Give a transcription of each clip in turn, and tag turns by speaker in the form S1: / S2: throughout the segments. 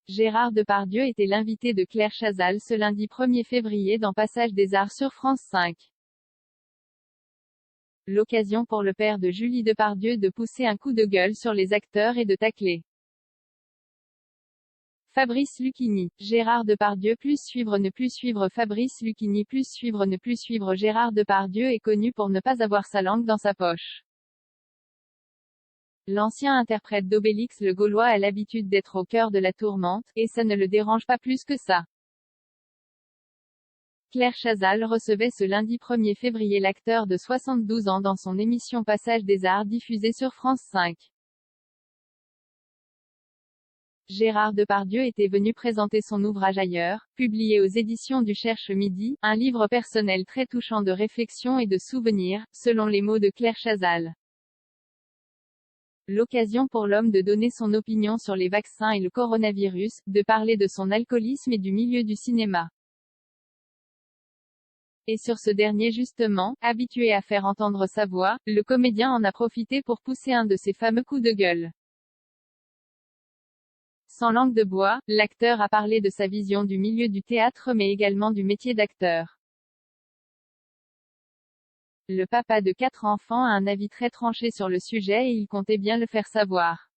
S1: Gérard Depardieu était l'invité de Claire Chazal ce lundi 1er février dans Passage des Arts sur France 5. L'occasion pour le père de Julie Depardieu de pousser un coup de gueule sur les acteurs et de tacler Fabrice Lucchini. Gérard Depardieu plus suivre ne plus suivre Fabrice Lucchini plus suivre ne plus suivre Gérard Depardieu est connu pour ne pas avoir sa langue dans sa poche. L'ancien interprète d'Obélix le Gaulois a l'habitude d'être au cœur de la tourmente, et ça ne le dérange pas plus que ça. Claire Chazal recevait ce lundi 1er février l'acteur de 72 ans dans son émission Passage des Arts diffusée sur France 5. Gérard Depardieu était venu présenter son ouvrage Ailleurs, publié aux éditions du Cherche Midi, un livre personnel très touchant de réflexion et de souvenirs, selon les mots de Claire Chazal. L'occasion pour l'homme de donner son opinion sur les vaccins et le coronavirus, de parler de son alcoolisme et du milieu du cinéma. Et sur ce dernier justement, habitué à faire entendre sa voix, le comédien en a profité pour pousser un de ses fameux coups de gueule. Sans langue de bois, l'acteur a parlé de sa vision du milieu du théâtre mais également du métier d'acteur. Le papa de 4 enfants a un avis très tranché sur le sujet et il comptait bien le faire savoir.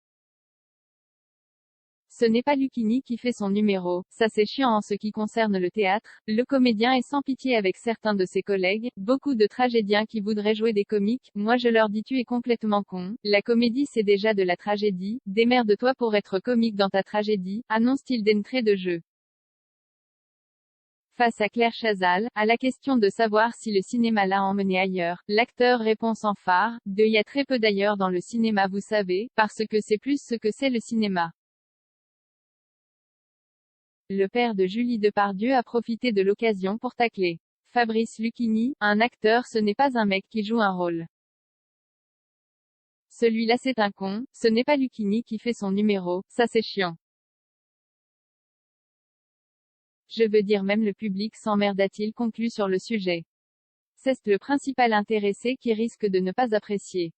S1: Ce n'est pas Lucchini qui fait son numéro, ça c'est chiant en ce qui concerne le théâtre, le comédien est sans pitié avec certains de ses collègues, beaucoup de tragédiens qui voudraient jouer des comiques, moi je leur dis tu es complètement con, la comédie c'est déjà de la tragédie, démerde-toi pour être comique dans ta tragédie, annonce-t-il d'entrée de jeu. Face à Claire Chazal, à la question de savoir si le cinéma l'a emmené ailleurs, l'acteur répond sans phare, y a très peu d'ailleurs dans le cinéma vous savez, parce que c'est plus ce que c'est le cinéma. Le père de Julie Depardieu a profité de l'occasion pour tacler Fabrice Lucchini, un acteur ce n'est pas un mec qui joue un rôle. Celui-là c'est un con, ce n'est pas Lucchini qui fait son numéro, ça c'est chiant. Je veux dire même le public s'emmerde a-t-il conclu sur le sujet. C'est le principal intéressé qui risque de ne pas apprécier.